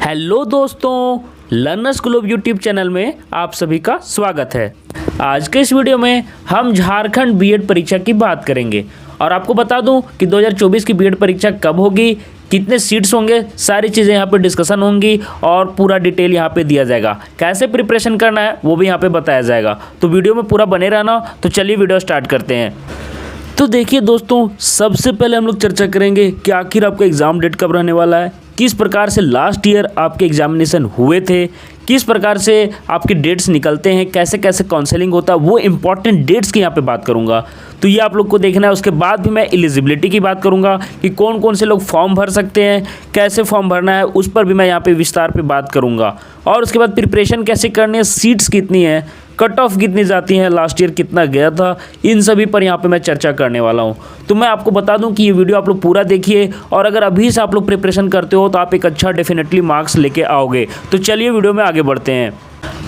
Hello दोस्तों, learners globe YouTube channel में आप सभी का स्वागत है। आज के इस वीडियो में हम झारखंड बीएड परीक्षा की बात करेंगे और आपको बता दूं कि 2024 की बीएड परीक्षा कब होगी, कितने सीट्स होंगे, सारी चीज़ें यहाँ पे डिस्कशन होंगी और पूरा डिटेल यहाँ पे दिया जाएगा। कैसे प्रिपरेशन करना है वो भी यहाँ पे बताया जाएगा, तो वीडियो में पूरा बने रहना। तो चलिए वीडियो स्टार्ट करते हैं। तो देखिए दोस्तों, सबसे पहले हम लोग चर्चा करेंगे कि आखिर आपका एग्ज़ाम डेट कब रहने वाला है, किस प्रकार से लास्ट ईयर आपके एग्जामिनेशन हुए थे, किस प्रकार से आपके डेट्स निकलते हैं, कैसे कैसे काउंसलिंग होता है, वो इंपॉर्टेंट डेट्स की यहाँ पे बात करूँगा। तो ये आप लोग को देखना है। उसके बाद भी मैं एलिजिबिलिटी की बात करूँगा कि कौन कौन से लोग फॉर्म भर सकते हैं, कैसे फॉर्म भरना है, उस पर भी मैं यहाँ पे विस्तार पे बात करूँगा। और उसके बाद प्रिपरेशन कैसे करनी है, सीट्स कितनी है, कट ऑफ कितनी जाती हैं, लास्ट ईयर कितना गया था, इन सभी पर यहाँ पे मैं चर्चा करने वाला हूँ। तो मैं आपको बता दूँ कि ये वीडियो आप लोग पूरा देखिए और अगर अभी से आप लोग प्रिपरेशन करते हो तो आप एक अच्छा डेफिनेटली मार्क्स लेके आओगे। तो चलिए वीडियो में आगे बढ़ते हैं।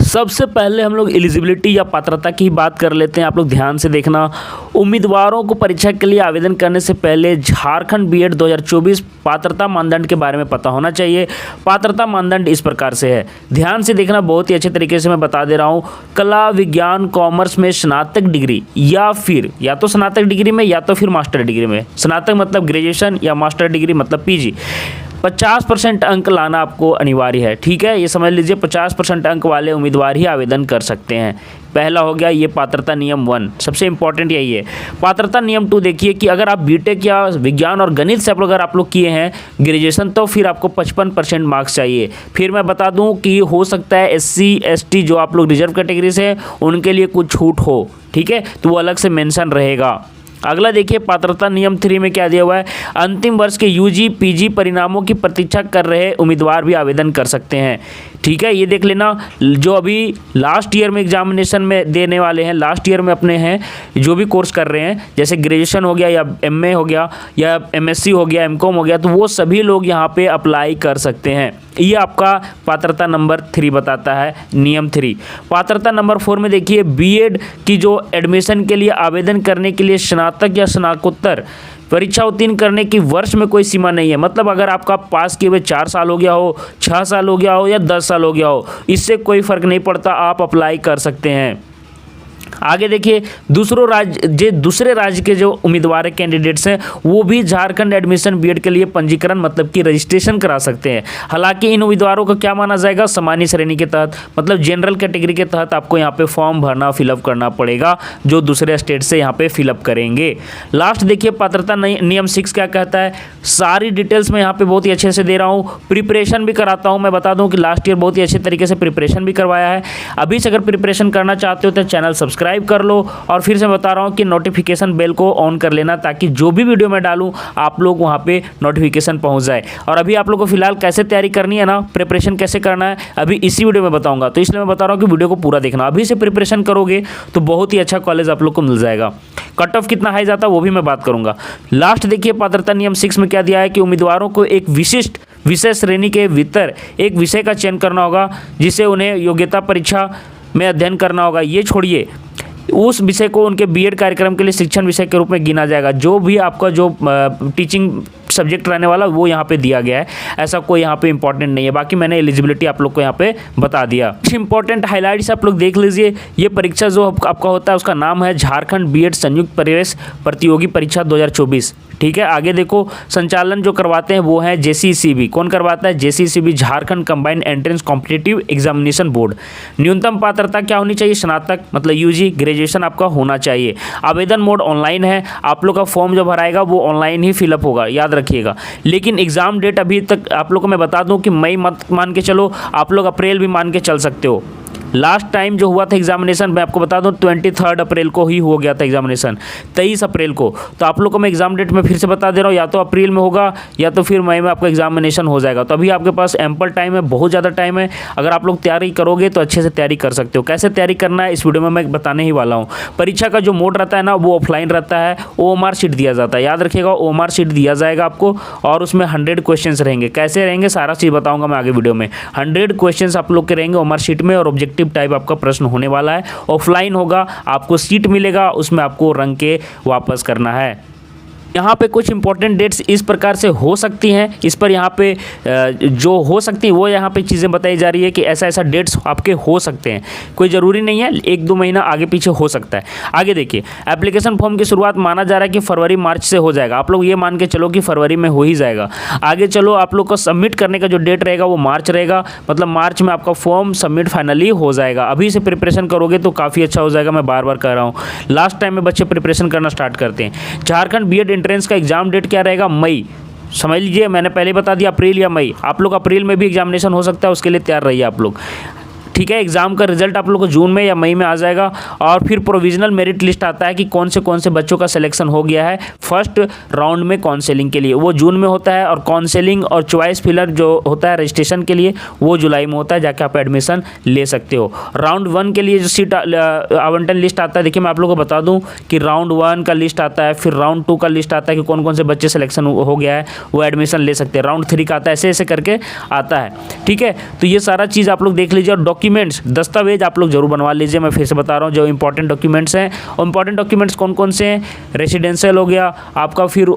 सबसे पहले हम लोग एलिजिबिलिटी या पात्रता की बात कर लेते हैं। आप लोग ध्यान से देखना। उम्मीदवारों को परीक्षा के लिए आवेदन करने से पहले झारखंड बीएड 2024 पात्रता मानदंड के बारे में पता होना चाहिए। पात्रता मानदंड इस प्रकार से है, ध्यान से देखना, बहुत ही अच्छे तरीके से मैं बता दे रहा हूँ। कला, विज्ञान, कॉमर्स में स्नातक डिग्री या तो स्नातक डिग्री में या तो फिर मास्टर डिग्री में। स्नातक मतलब ग्रेजुएशन या मास्टर डिग्री मतलब पीजी। 50% अंक लाना आपको अनिवार्य है, ठीक है, ये समझ लीजिए। 50% अंक वाले उम्मीदवार ही आवेदन कर सकते हैं। पहला हो गया ये पात्रता नियम 1, सबसे इंपॉर्टेंट यही है। पात्रता नियम 2 देखिए कि अगर आप बीटेक या विज्ञान और गणित से अगर आप लोग किए हैं ग्रेजुएशन, तो फिर आपको 55% मार्क्स चाहिए। फिर मैं बता दूं कि हो सकता है SC ST जो आप लोग रिजर्व कैटेगरी से हैं उनके लिए कुछ छूट हो, ठीक है, तो वो अलग से मेंशन रहेगा। अगला देखिए पात्रता नियम 3 में क्या दिया हुआ है, अंतिम वर्ष के UG PG परिणामों की प्रतीक्षा कर रहे उम्मीदवार भी आवेदन कर सकते हैं, ठीक है। ये देख लेना, जो अभी लास्ट ईयर में एग्जामिनेशन में देने वाले हैं, लास्ट ईयर में अपने हैं जो भी कोर्स कर रहे हैं, जैसे ग्रेजुएशन हो गया या MA हो गया या MSc हो गया, MCOM हो गया, तो वो सभी लोग यहाँ पे अप्लाई कर सकते हैं। ये आपका पात्रता नंबर 3 बताता है, नियम 3। पात्रता नंबर 4 में देखिए बीएड की जो एडमिशन के लिए आवेदन करने के लिए स्नातक या स्नातकोत्तर परीक्षा उत्तीर्ण करने की वर्ष में कोई सीमा नहीं है। मतलब अगर आपका पास किए हुए 4 साल हो गया हो, 6 साल हो गया हो या 10 साल हो गया हो, इससे कोई फ़र्क नहीं पड़ता, आप अप्लाई कर सकते हैं। आगे देखिए दूसरे राज्य के जो उम्मीदवार कैंडिडेट्स हैं वो भी झारखंड एडमिशन बीएड के लिए पंजीकरण मतलब कि रजिस्ट्रेशन करा सकते हैं। हालांकि इन उम्मीदवारों को क्या माना जाएगा, सामान्य श्रेणी के तहत, मतलब जनरल कैटेगरी के तहत आपको यहाँ पे फॉर्म भरना, फिलअप करना पड़ेगा, जो दूसरे स्टेट से यहाँ पे फिलअप करेंगे। लास्ट देखिए पात्रता नियम 6 क्या कहता है, सारी डिटेल्स मैं यहाँ पे बहुत ही अच्छे से दे रहा हूँ, प्रिपरेशन भी कराता हूँ। मैं बता दूँ कि लास्ट ईयर बहुत ही अच्छे तरीके से प्रिपरेशन भी करवाया है। अभी से अगर प्रिपरेशन करना चाहते हो तो चैनल सब्सक्राइब कर लो और फिर से बता रहा हूं कि नोटिफिकेशन बेल को ऑन कर लेना, ताकि जो भी वीडियो मैं डालूं आप लोग वहां पे नोटिफिकेशन पहुंच जाए। और अभी आप लोग को फिलहाल कैसे तैयारी करनी है ना, प्रिपरेशन कैसे करना है, अभी इसी वीडियो में बताऊंगा। तो इसलिए मैं बता रहा हूं कि वीडियो को पूरा देखना। अभी से प्रिपरेशन करोगे तो बहुत ही अच्छा कॉलेज आप लोग को मिल जाएगा। कट ऑफ कितना हाई जाता है वो भी मैं बात करूंगा। लास्ट देखिए पात्रता नियम 6 में क्या दिया है कि उम्मीदवारों को एक विशिष्ट विषय श्रेणी के भीतर एक विषय का चयन करना होगा जिसे उन्हें योग्यता परीक्षा में अध्ययन करना होगा। ये छोड़िए, उस विषय को उनके बीएड कार्यक्रम के लिए शिक्षण विषय के रूप में गिना जाएगा। जो भी आपका जो टीचिंग सब्जेक्ट रहने वाला वो यहाँ पे दिया गया है, ऐसा कोई यहाँ पे इंपॉर्टेंट नहीं है। बाकी मैंने एलिजिबिलिटी आप लोग को यहाँ पे बता दिया। कुछ इंपॉर्टेंट हाइलाइट्स आप लोग देख लीजिए। ये परीक्षा जो आपका होता है उसका नाम है झारखंड बीएड संयुक्त प्रवेश प्रतियोगी परीक्षा 2024, ठीक है। आगे देखो, संचालन जो करवाते हैं वो है JCCB। कौन करवाता है, JCCB, Jharkhand combined entrance competitive examination board. न्यूनतम पात्रता क्या होनी चाहिए, स्नातक मतलब UG ग्रेजुएशन आपका होना चाहिए। आवेदन मोड ऑनलाइन है, आप लोग का फॉर्म जो भराएगा वो ऑनलाइन ही फिलअप होगा, याद रखिएगा। लेकिन एग्जाम डेट अभी तक आप लोग को मैं बता दूं कि मई मत मान के चलो, आप लोग अप्रैल भी मान के चल सकते हो। लास्ट टाइम जो हुआ था एग्जामिनेशन, मैं आपको बता दूं 23 अप्रैल को ही हो गया था एग्जामिनेशन, 23 अप्रैल को। तो आप लोग को मैं एग्जाम डेट में फिर से बता दे रहा हूँ, या तो अप्रैल में होगा या तो फिर मई में आपका एग्जामिनेशन हो जाएगा। तो अभी आपके पास एम्पल टाइम है, बहुत ज़्यादा टाइम है। अगर आप लोग तैयारी करोगे तो अच्छे से तैयारी कर सकते हो। कैसे तैयारी करना है इस वीडियो में मैं बताने ही वाला हूँ। परीक्षा का जो मोड रहता है ना वो ऑफलाइन रहता है, OMR शीट दिया जाता है, याद रखिएगा, OMR शीट दिया जाएगा आपको और उसमें 100 क्वेश्चन रहेंगे। कैसे रहेंगे सारा चीज़ बताऊँगा मैं आगे वीडियो में। 100 क्वेश्चन आप लोग के रहेंगे OMR शीट में और ऑब्जेक्टिव टाइप आपका प्रश्न होने वाला है। ऑफलाइन होगा, आपको सीट मिलेगा, उसमें आपको रंग के वापस करना है। यहाँ पे कुछ इंपॉर्टेंट डेट्स इस प्रकार से हो सकती हैं, इस पर यहाँ पे जो हो सकती है वो यहाँ पे चीज़ें बताई जा रही है कि ऐसा ऐसा डेट्स आपके हो सकते हैं, कोई ज़रूरी नहीं है, 1-2 महीना आगे पीछे हो सकता है। आगे देखिए, एप्लीकेशन फॉर्म की शुरुआत माना जा रहा है कि फरवरी मार्च से हो जाएगा। आप लोग ये मान के चलो कि फरवरी में हो ही जाएगा। आगे चलो, आप लोग को सबमिट करने का जो डेट रहेगा वो मार्च रहेगा, मतलब मार्च में आपका फॉर्म सबमिट फाइनली हो जाएगा। अभी से प्रिपरेशन करोगे तो काफ़ी अच्छा हो जाएगा, मैं बार बार कह रहा हूँ। लास्ट टाइम में बच्चे प्रिपरेशन करना स्टार्ट करते हैं। झारखंड बीएड एंट्रेंस का एग्जाम डेट क्या रहेगा? मई। समझ लीजिए, मैंने पहले बता दिया अप्रैल या मई। आप लोग अप्रैल में भी एग्जामिनेशन हो सकता है, उसके लिए तैयार रहिए आप लोग। ठीक है, एग्ज़ाम का रिजल्ट आप लोग को जून में या मई में आ जाएगा। और फिर प्रोविजनल मेरिट लिस्ट आता है कि कौन से बच्चों का सिलेक्शन हो गया है फर्स्ट राउंड में काउंसलिंग के लिए, वो जून में होता है। और काउंसलिंग और चॉइस फिलर जो होता है रजिस्ट्रेशन के लिए, वो जुलाई में होता है, जाके आप एडमिशन ले सकते हो। राउंड 1 के लिए जो सीट आवंटन लिस्ट आता है, देखिए मैं आप लोगों को बता दूं कि राउंड 1 का लिस्ट आता है, फिर राउंड 2 का लिस्ट आता है कि कौन से बच्चे सिलेक्शन हो गया है वो एडमिशन ले सकते हैं। राउंड 3 का आता है, ऐसे ऐसे करके आता है। ठीक है, तो ये सारा चीज़ आप लोग देख लीजिए। और डॉक्यूमेंट्स, दस्तावेज आप लोग जरूर बनवा लीजिए। मैं फिर से बता रहा हूँ, जो इंपॉर्टेंट डॉक्यूमेंट्स हैं, और इंपॉर्टेंट डॉक्यूमेंट्स कौन कौन से हैं? रेसिडेंशियल हो गया आपका, फिर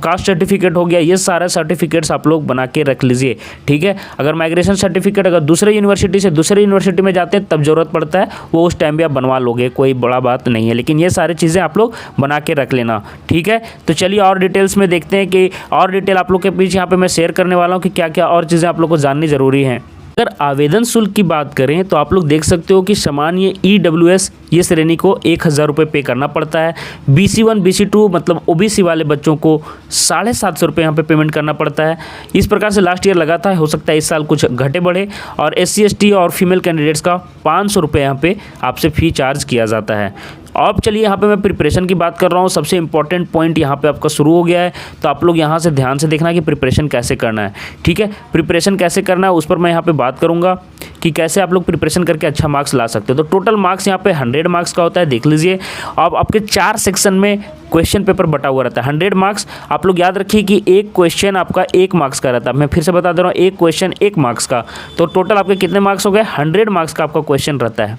कास्ट सर्टिफिकेट हो गया, ये सारे सर्टिफिकेट्स आप लोग बना के रख लीजिए। ठीक है, अगर माइग्रेशन सर्टिफिकेट अगर दूसरे यूनिवर्सिटी से दूसरे यूनिवर्सिटी में जाते हैं तब जरूरत पड़ता है, वो उस टाइम भी आप बनवा लोगे, कोई बड़ा बात नहीं है। लेकिन ये सारी चीज़ें आप लोग बना के रख लेना। ठीक है, तो चलिए और डिटेल्स में देखते हैं कि और डिटेल आप लोग के बीच यहाँ पे मैं शेयर करने वाला हूँ कि क्या क्या और चीज़ें आप लोग को जाननी ज़रूरी हैं। अगर आवेदन शुल्क की बात करें तो आप लोग देख सकते हो कि सामान्य EWS ये श्रेणी को 1000 रुपये पे करना पड़ता है। BC1 BC2 मतलब OBC वाले बच्चों को 750 रुपये यहाँ पे पेमेंट करना पड़ता है। इस प्रकार से लास्ट ईयर लगा था, हो सकता है इस साल कुछ घटे बढ़े। और SC ST और फीमेल कैंडिडेट्स का 500 रुपये यहाँ पे आपसे फ़ी चार्ज किया जाता है। अब चलिए यहाँ पे मैं प्रिपरेशन की बात कर रहा हूँ। सबसे इंपॉर्टेंट पॉइंट यहाँ पे आपका शुरू हो गया है, तो आप लोग यहाँ से ध्यान से देखना कि प्रिपरेशन कैसे करना है। ठीक है, प्रिपरेशन कैसे करना है उस पर मैं यहाँ पे बात करूँगा कि कैसे आप लोग प्रिपरेशन करके अच्छा मार्क्स ला सकते हो। तो टोटल मार्क्स यहाँ पे 100 मार्क्स का होता है, देख लीजिए। अब आपके 4 सेक्शन में क्वेश्चन पेपर बटा हुआ रहता है। 100 मार्क्स, आप लोग याद रखिए कि एक क्वेश्चन आपका 1 मार्क्स का रहता है। मैं फिर से बता दे रहा हूँ, एक क्वेश्चन 1 मार्क्स का, तो टोटल आपके कितने मार्क्स हो गए? 100 मार्क्स का आपका क्वेश्चन रहता है।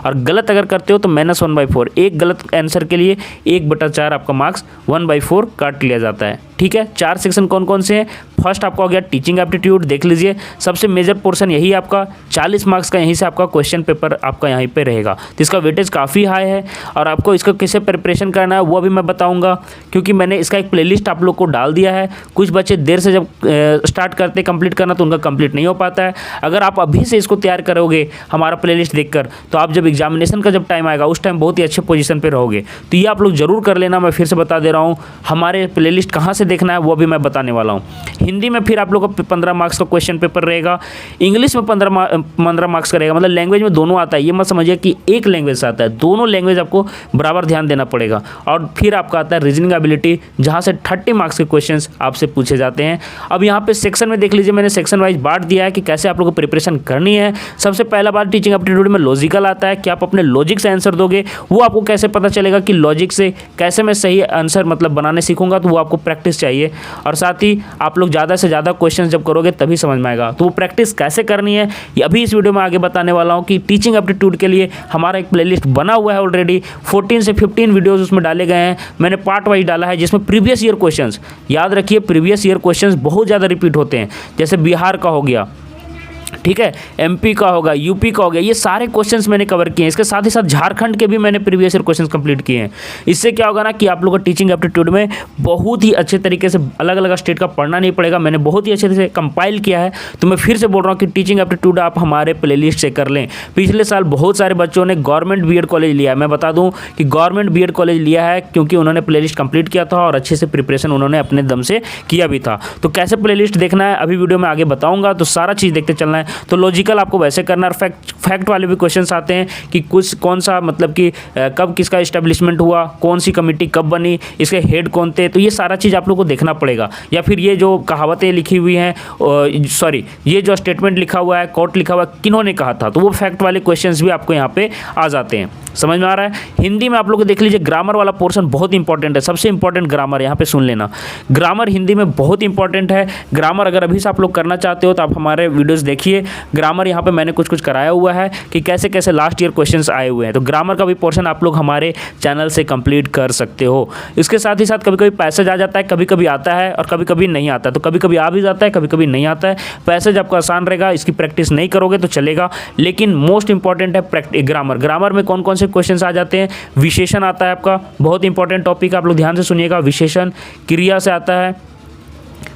और गलत अगर करते हो तो -1/4, एक गलत आंसर के लिए 1/4 आपका मार्क्स 1/4 काट लिया जाता है। ठीक है, 4 सेक्शन कौन कौन से हैं? फर्स्ट आपका हो गया टीचिंग एप्टीट्यूड, देख लीजिए सबसे मेजर पोर्शन यही आपका 40 मार्क्स का, यहीं से आपका क्वेश्चन पेपर आपका यहीं पे रहेगा। तो इसका वेटेज काफ़ी हाई है। और आपको इसका कैसे प्रिपरेशन करना है वो भी मैं बताऊंगा, क्योंकि मैंने इसका एक प्लेलिस्ट आप लोग को डाल दिया है। कुछ बच्चे देर से जब स्टार्ट करते कंप्लीट करना तो उनका कंप्लीट नहीं हो पाता है। अगर आप अभी से इसको तैयार करोगे हमारा प्लेलिस्ट देखकर, तो आप जब एग्जामिनेशन का जब टाइम आएगा उस टाइम बहुत ही अच्छे पोजीशन पे रहोगे। तो ये आप लोग जरूर कर लेना। मैं फिर से बता दे रहा हूँ, हमारे प्लेलिस्ट कहाँ से देखना है वो भी मैं बताने वाला हूँ। हिंदी में फिर आप लोग को 15 मार्क्स का क्वेश्चन पेपर रहेगा, इंग्लिश में 15 मार्क्स का रहेगा। मतलब लैंग्वेज में दोनों आता है, ये मत समझिए कि एक लैंग्वेज से आता है, दोनों लैंग्वेज आपको बराबर ध्यान देना पड़ेगा। और फिर आपका आता है रीजनिंग एबिलिटी, जहाँ से 30 मार्क्स के क्वेश्चन आपसे पूछे जाते हैं। अब यहाँ पे सेक्शन में देख लीजिए, मैंने सेक्शन वाइज बांट दिया है कि कैसे आप लोग को प्रिपरेशन करनी है। सबसे पहला बात टीचिंग एप्टीट्यूड में लॉजिकल आता है कि आप अपने लॉजिक से आंसर दोगे। वो आपको कैसे पता चलेगा कि लॉजिक से कैसे मैं सही आंसर मतलब बनाने सीखूंगा, तो वो आपको प्रैक्टिस चाहिए। और साथ ही आप लोग ज़्यादा से ज़्यादा क्वेश्चन जब करोगे तभी समझ में आएगा। तो वो प्रैक्टिस कैसे करनी है ये अभी इस वीडियो में आगे बताने वाला हूँ। कि टीचिंग एप्टीट्यूड के लिए हमारा एक प्लेलिस्ट बना हुआ है ऑलरेडी, 14 से 15 वीडियोज़ उसमें डाले गए हैं। मैंने पार्ट वाइज डाला है, जिसमें प्रीवियस ईयर क्वेश्चंस, याद रखिए प्रीवियस ईयर क्वेश्चंस बहुत ज़्यादा रिपीट होते हैं। जैसे बिहार का हो गया, ठीक है, MP का होगा, UP का हो गया, ये सारे क्वेश्चंस मैंने कवर किए हैं। इसके साथ ही साथ झारखंड के भी मैंने प्रीवियस ईयर क्वेश्चंस कंप्लीट किए हैं। इससे क्या होगा ना कि आप लोगों को टीचिंग एप्टीट्यूड में बहुत ही अच्छे तरीके से अलग अलग स्टेट का पढ़ना नहीं पड़ेगा। मैंने बहुत ही अच्छे से कंपाइल किया है। तो मैं फिर से बोल रहा हूँ कि टीचिंग एप्टीट्यूड आप हमारे प्लेलिस्ट से कर लें। पिछले साल बहुत सारे बच्चों ने गवर्नमेंट BEd कॉलेज लिया है। मैं बता दूँ कि गवर्नमेंट BEd कॉलेज लिया है क्योंकि उन्होंने प्लेलिस्ट कंप्लीट किया था और अच्छे से प्रिपरेशन उन्होंने अपने दम से किया भी था। तो कैसे प्लेलिस्ट देखना है अभी वीडियो में आगे बताऊँगा, तो सारा चीज़ देखते चलना है। तो लॉजिकल आपको वैसे करना, और फैक्ट वाले भी क्वेश्चंस आते हैं कि कुछ कौन सा मतलब कि कब किसका इस्टेब्लिशमेंट हुआ, कौन सी कमेटी कब बनी, इसके हेड कौन थे, तो ये सारा चीज़ आप लोग को देखना पड़ेगा। या फिर ये जो कहावतें लिखी हुई हैं, ये जो स्टेटमेंट लिखा हुआ है, कोट लिखा हुआ है, किन्होंने कहा था, तो वो फैक्ट वाले क्वेश्चंस भी आपको यहाँ पे आ जाते हैं। समझ में आ रहा है। हिंदी में आप लोग देख लीजिए, ग्रामर वाला पोर्शन बहुत इंपॉर्टेंट है, सबसे इंपॉर्टेंट ग्रामर, यहाँ पे सुन लेना। ग्रामर हिंदी में बहुत इंपॉर्टेंट है। ग्रामर अगर अभी से आप लोग करना चाहते हो तो आप हमारे वीडियोस देखिए। ग्रामर यहाँ पे मैंने कुछ कुछ कराया हुआ है कि कैसे कैसे लास्ट ईयर क्वेश्चंस आए हुए हैं, तो ग्रामर का भी पोर्शन आप लोग हमारे चैनल से कंप्लीट कर सकते हो। इसके साथ ही साथ कभी कभी पैसेज आ जाता है, कभी कभी आता है और कभी कभी नहीं आता, तो कभी कभी आ भी जाता है, कभी कभी नहीं आता है। पैसेज आपको आसान रहेगा, इसकी प्रैक्टिस नहीं करोगे तो चलेगा, लेकिन मोस्ट इंपॉर्टेंट है ग्रामर। ग्रामर में कौन कौन से क्वेश्चंस आ जाते हैं? विशेषण आता है आपका, बहुत इंपॉर्टेंट टॉपिक, आप लोग ध्यान से सुनिएगा। विशेषण क्रिया से आता है,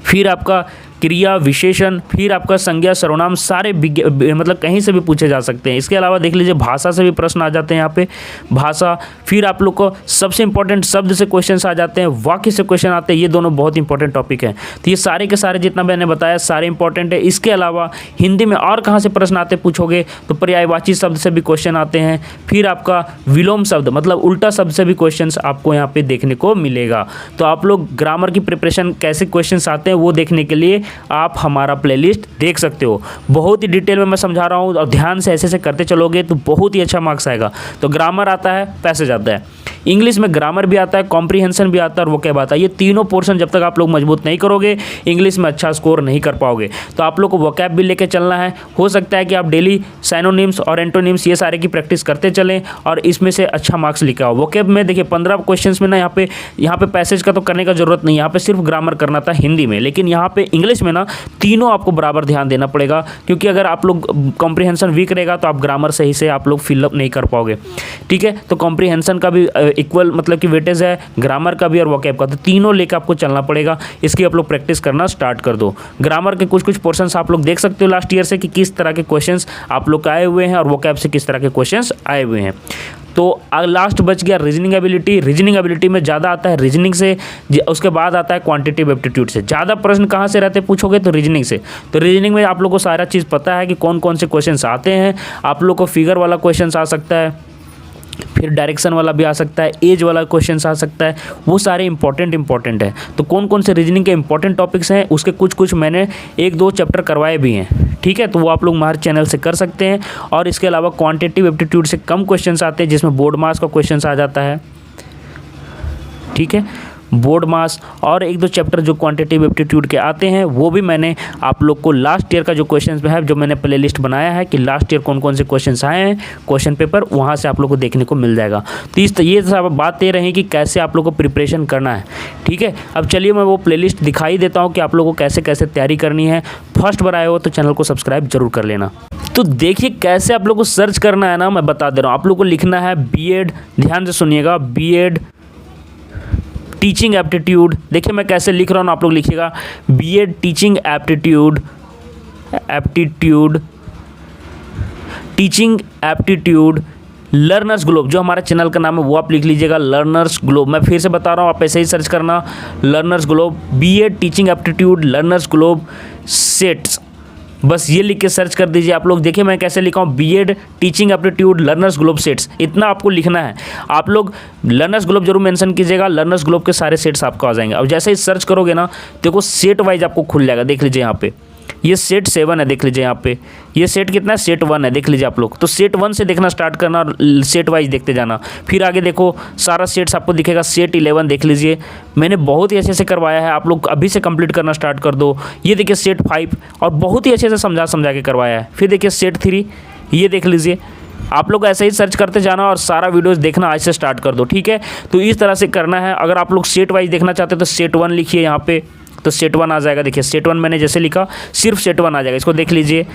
फिर आपका क्रिया विशेषण, फिर आपका संज्ञा सर्वनाम, सारे मतलब कहीं से भी पूछे जा सकते हैं। इसके अलावा देख लीजिए भाषा से भी प्रश्न आ जाते हैं यहाँ पे, भाषा। फिर आप लोग को सबसे इंपॉर्टेंट शब्द से क्वेश्चंस आ जाते हैं, वाक्य से क्वेश्चन आते हैं। ये दोनों बहुत इंपॉर्टेंट टॉपिक हैं। तो ये सारे के सारे जितना मैंने बताया सारे इंपॉर्टेंट है। इसके अलावा हिंदी में और कहाँ से प्रश्न आते पूछोगे तो पर्यायवाची शब्द से भी क्वेश्चन आते हैं। फिर आपका विलोम शब्द मतलब उल्टा शब्द से भी क्वेश्चन आपको यहाँ पे देखने को मिलेगा। तो आप लोग ग्रामर की प्रिपरेशन कैसे क्वेश्चन आते हैं वो देखने के लिए आप हमारा प्लेलिस्ट देख सकते हो। बहुत ही डिटेल में मैं समझा रहा हूँ और ध्यान से ऐसे करते चलोगे तो बहुत ही अच्छा मार्क्स आएगा। तो ग्रामर आता है, पैसेज आता है, इंग्लिश में ग्रामर भी आता है, कॉम्प्रीहेंशन भी आता है और वोकैब आता है। ये तीनों पोर्शन जब तक आप लोग मजबूत नहीं करोगे इंग्लिश में अच्छा स्कोर नहीं कर पाओगे। तो आप लोग को वोकैब भी लेके चलना है। हो सकता है कि आप डेली साइनोनिम्स और एंटोनिम्स ये सारे की प्रैक्टिस करते चलें और इसमें से अच्छा मार्क्स लेके आओ। वोकैब में देखिए 15 क्वेश्चन में ना यहाँ पे पैसेज का तो करने का जरूरत नहीं, यहाँ पे सिर्फ ग्रामर करना था हिंदी में, लेकिन यहाँ पे इंग्लिश में ना तीनों आपको बराबर ध्यान देना पड़ेगा, क्योंकि अगर आप लोग कॉम्प्रीहेंशन वीक रहेगा तो आप ग्रामर सही से आप लोग फिलअप नहीं कर पाओगे। ठीक है, तो कॉम्प्रीहेंशन का भी इक्वल मतलब कि वेटेज है, ग्रामर का भी और वोकैब का, तो तीनों लेकर आपको चलना पड़ेगा। इसकी आप लोग प्रैक्टिस करना स्टार्ट कर दो। ग्रामर के कुछ कुछ पोर्शंस आप लोग देख सकते हो लास्ट ईयर से कि किस तरह के क्वेश्चंस आप लोग आए हुए हैं और वोकैब से किस तरह के क्वेश्चंस आए हुए हैं। तो लास्ट बच गया रीजनिंग एबिलिटी। रीजनिंग एबिलिटी में ज़्यादा आता है रीजनिंग से, उसके बाद आता है क्वांटिटेटिव एप्टीट्यूड से। ज़्यादा प्रश्न कहाँ से रहते पूछोगे तो रीजनिंग से। तो रीजनिंग में आप लोग को सारा चीज़ पता है कि कौन कौन से क्वेश्चंस आते हैं। आप लोग को फिगर वाला क्वेश्चन आ सकता है, फिर डायरेक्शन वाला भी आ सकता है, एज वाला क्वेश्चन आ सकता है, वो सारे इंपॉर्टेंट है। तो कौन कौन से रीजनिंग के इंपॉर्टेंट टॉपिक्स हैं उसके कुछ कुछ मैंने 1-2 चैप्टर करवाए भी हैं। ठीक है, तो वो आप लोग हमारे चैनल से कर सकते हैं। और इसके अलावा क्वांटिटेटिव एप्टीट्यूड से कम क्वेश्चन आते हैं जिसमें बोर्ड मास का क्वेश्चन आ जाता है। ठीक है, बोर्ड मास और 1-2 चैप्टर जो क्वांटिटेटिव एप्टीट्यूड के आते हैं वो भी मैंने आप लोग को लास्ट ईयर का जो क्वेश्चंस है जो मैंने प्लेलिस्ट बनाया है कि लास्ट ईयर कौन कौन से क्वेश्चंस आए हैं क्वेश्चन पेपर, वहाँ से आप लोग को देखने को मिल जाएगा। तो ये सब बात ये रही कि कैसे आप लोग को प्रिपरेशन करना है। ठीक है, अब चलिए मैं वो प्लेलिस्ट दिखाई देता हूँ कि आप लोगों को कैसे कैसे तैयारी करनी है। फर्स्ट बार आए हो तो चैनल को सब्सक्राइब जरूर कर लेना। तो देखिए कैसे आप लोग को सर्च करना है ना, मैं बता दे रहा हूँ। आप लोग को लिखना है बीएड, ध्यान से सुनिएगा, बीएड टीचिंग एप्टीट्यूड। देखिए मैं कैसे लिख रहा हूँ, आप लोग लिखिएगा BEd teaching aptitude teaching aptitude learners globe, जो हमारे चैनल का नाम है वो आप लिख लीजिएगा, लर्नर्स ग्लोब। मैं फिर से बता रहा हूँ, आप ऐसे ही सर्च करना, learners globe, BEd teaching aptitude learners globe sets, बस ये लिख के सर्च कर दीजिए। आप लोग देखिए मैं कैसे लिखा हूँ, BEd teaching aptitude learners globe sets, इतना आपको लिखना है। आप लोग लर्नर्स ग्लोब जरूर मेंशन कीजिएगा, लर्नर्स ग्लोब के सारे सेट्स आपको आ जाएंगे। अब जैसे ही सर्च करोगे ना देखो सेट वाइज आपको खुल जाएगा। देख लीजिए यहाँ पे ये सेट 7 है, देख लीजिए यहाँ पे ये सेट कितना है, सेट 1 है, देख लीजिए आप लोग। तो सेट 1 से देखना स्टार्ट करना और सेट वाइज देखते जाना। फिर आगे देखो सारा सेट्स आपको दिखेगा, सेट 11 देख लीजिए, मैंने बहुत ही अच्छे से करवाया है, आप लोग अभी से कंप्लीट करना स्टार्ट कर दो। ये देखिए सेट 5 और बहुत ही अच्छे से समझा के करवाया है। फिर देखिए सेट 3, ये देख लीजिए। आप लोग ऐसे ही सर्च करते जाना और सारा वीडियोस देखना आज से स्टार्ट कर दो। ठीक है, तो इस तरह से करना है। अगर आप लोग सेट वाइज देखना चाहते हो तो सेट 1 लिखिए यहाँ पे, तो सेट 1 आ जाएगा। देखिए सेट 1 मैंने जैसे लिखा सिर्फ सेट 1 आ जाएगा, इसको देख लीजिए।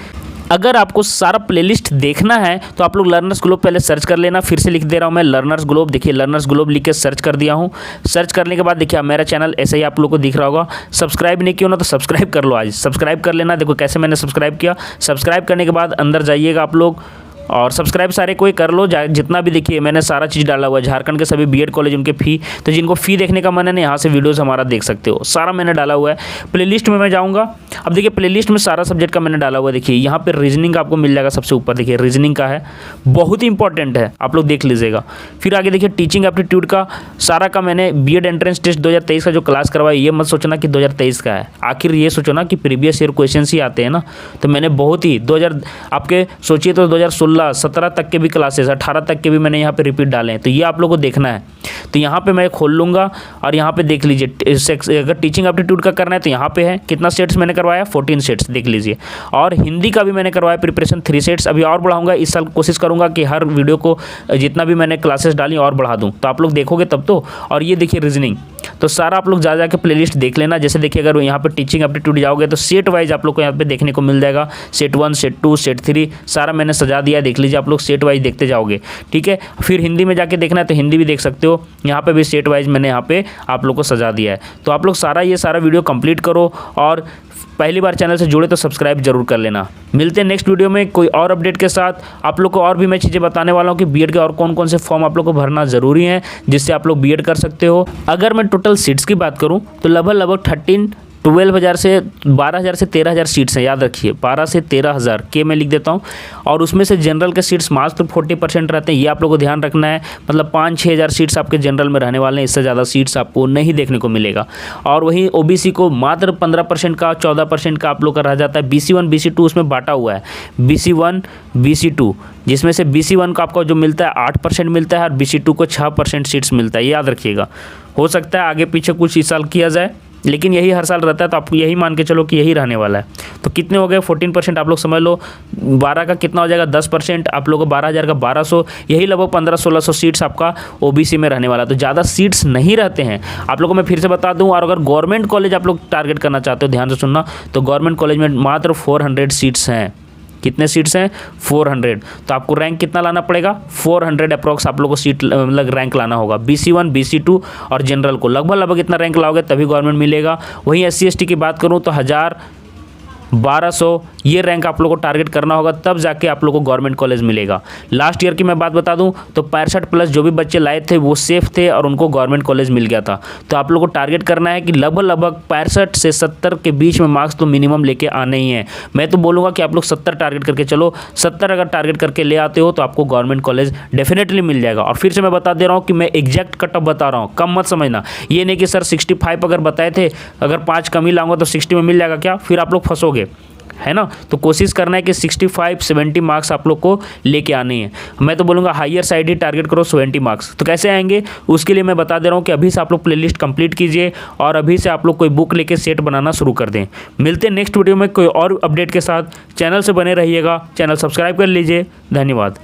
अगर आपको सारा प्लेलिस्ट देखना है तो आप लोग लर्नर्स ग्लोब पहले सर्च कर लेना। फिर से लिख दे रहा हूँ मैं लर्नर्स ग्लोब, देखिए लर्नर्स ग्लोब लिख के सर्च कर दिया हूँ। सर्च करने के बाद देखिए मेरा चैनल ऐसे ही आप लोग को दिख रहा होगा। सब्सक्राइब नहीं किया ना तो सब्सक्राइब कर लो, आज सब्सक्राइब कर लेना। देखो कैसे मैंने सब्सक्राइब किया। सब्सक्राइब करने के बाद अंदर जाइएगा आप लोग और सब्सक्राइब सारे कोई कर लो, जितना भी देखिए मैंने सारा चीज़ डाला हुआ है। झारखंड के सभी बीएड कॉलेज उनके फ़ी, तो जिनको फ़ी देखने का मन है ना यहाँ से वीडियोस हमारा देख सकते हो, सारा मैंने डाला हुआ है। प्लेलिस्ट में मैं जाऊँगा, अब देखिए प्लेलिस्ट में सारा सब्जेक्ट का मैंने डाला हुआ है। देखिए यहाँ पर रीजनिंग आपको मिल जाएगा सबसे ऊपर, देखिए रीजनिंग का है, बहुत ही इंपॉर्टेंट है, आप लोग देख लीजिएगा। फिर आगे देखिए टीचिंग एप्टीट्यूड का सारा का मैंने बीएड एंट्रेंस टेस्ट 2023 का जो क्लास करवाया, ये मत सोचना कि 2023 का है, आखिर ये सोचो ना कि प्रीवियस ईयर क्वेश्चन ही आते हैं ना। तो मैंने बहुत ही आपके सोचिए तो 2016 16, 17 तक के भी क्लासेस, 18 तक के भी मैंने यहाँ पे रिपीट डाले हैं। तो ये आप लोगों को देखना है। तो यहाँ पे मैं खोल लूँगा और यहाँ पे देख लीजिए, अगर टीचिंग एप्टीट्यूड का करना है तो यहाँ पे है, कितना सेट्स मैंने करवाया, 14 सेट्स देख लीजिए। और हिंदी का भी मैंने करवाया प्रिपरेशन 3 सेट्स, अभी और बढ़ाऊंगा। इस साल कोशिश करूँगा कि हर वीडियो को जितना भी मैंने क्लासेस डाली और बढ़ा दूँ, तो आप लोग देखोगे तब तो। और ये देखिए रीजनिंग, तो सारा आप लोग जा जाके प्लेलिस्ट देख लेना। जैसे देखिए, अगर यहाँ पे टीचिंग एप्टीट्यूड जाओगे तो सेट वाइज आप लोग को यहाँ पे देखने को मिल जाएगा, सेट 1, सेट 2, सेट 3 सारा मैंने सजा दिया है, देख लीजिए। आप लोग सेट वाइज देखते जाओगे, ठीक है। फिर हिंदी में जाके देखना है तो हिंदी भी देख सकते हो, यहाँ पे भी सेट वाइज मैंने यहाँ पे आप लोग को सजा दिया है। तो आप लोग ये सारा वीडियो कंप्लीट करो, और पहली बार चैनल से जुड़े तो सब्सक्राइब जरूर कर लेना। मिलते हैं नेक्स्ट वीडियो में कोई और अपडेट के साथ। आप लोग को और भी मैं चीज़ें बताने वाला हूँ कि बीएड के और कौन कौन से फॉर्म आप लोग को भरना ज़रूरी है, जिससे आप लोग बीएड कर सकते हो। अगर मैं टोटल सीट्स की बात करूँ तो लगभग 12,000 से 13,000 सीट्स हैं, याद रखिए 12 से 13,000 के मैं लिख देता हूँ। और उसमें से जनरल के सीट्स मात्र 40% रहते हैं, ये आप लोग को ध्यान रखना है। मतलब 5-6 हज़ार सीट्स आपके जनरल में रहने वाले हैं, इससे ज़्यादा सीट्स आपको नहीं देखने को मिलेगा। और वहीं ओबीसी को मात्र 15% का, 14% का आप लोग का रह जाता है। BC1 BC2 उसमें बांटा हुआ है, BC1 BC2, जिसमें से BC1 को आपको जो मिलता है 8% मिलता है और BC2 को 6% सीट्स मिलता है, ये याद रखिएगा। हो सकता है आगे पीछे कुछ इस साल किया जाए, लेकिन यही हर साल रहता है, तो आपको यही मान के चलो कि यही रहने वाला है। तो कितने हो गए, 14% आप लोग समझ लो। 12 का कितना हो जाएगा, 10%, आप लोगों को 12,000 का 1200, यही लगभग 1500-1600 सीट्स आपका ओबीसी में रहने वाला है। तो ज़्यादा सीट्स नहीं रहते हैं आप लोगों को, मैं फिर से बता दूं। और अगर गवर्नमेंट कॉलेज आप लोग टारगेट करना चाहते हो, ध्यान से सुनना, तो गवर्नमेंट कॉलेज में मात्र 400 सीट्स हैं। कितने सीट्स हैं, 400। तो आपको रैंक कितना लाना पड़ेगा, 400 अप्रॉक्स आप लोगों को सीट मतलब रैंक लाना होगा। BC1 BC2 और जनरल को लगभग इतना रैंक लाओगे तभी गवर्नमेंट मिलेगा। वहीं SC ST की बात करूं तो 1000, 1200 ये रैंक आप लोगों को टारगेट करना होगा, तब जाके आप लोगों को गवर्नमेंट कॉलेज मिलेगा। लास्ट ईयर की मैं बात बता दूं तो 65+ जो भी बच्चे लाए थे वो सेफ थे और उनको गवर्नमेंट कॉलेज मिल गया था। तो आप लोगों को टारगेट करना है कि लगभग 65 से 70 के बीच में मार्क्स तो मिनिमम लेके आने ही हैं। मैं तो बोलूँगा कि आप लोग 70 टारगेट करके चलो, 70 अगर टारगेट करके ले आते हो तो आपको गवर्नमेंट कॉलेज डेफिनेटली मिल जाएगा। और फिर से मैं बता दे रहा हूँ कि मैं एग्जैक्ट कट ऑफ बता रहा हूँ, कम मत समझना। ये नहीं कि सर 65 अगर बताए थे, अगर 5 कम ही लाऊंगा तो 60 में मिल जाएगा क्या, फिर आप लोग फंसोगे, है ना। तो कोशिश करना है कि 65-70 मार्क्स आप लोग को लेके आने हैं। मैं तो बोलूँगा हायर साइड ही टारगेट करो, 70 मार्क्स। तो कैसे आएंगे उसके लिए मैं बता दे रहा हूँ कि अभी से आप लोग प्लेलिस्ट कंप्लीट कीजिए और अभी से आप लोग कोई बुक लेके सेट बनाना शुरू कर दें। मिलते हैं नेक्स्ट वीडियो में कोई और अपडेट के साथ। चैनल से बने रहिएगा, चैनल सब्सक्राइब कर लीजिए। धन्यवाद।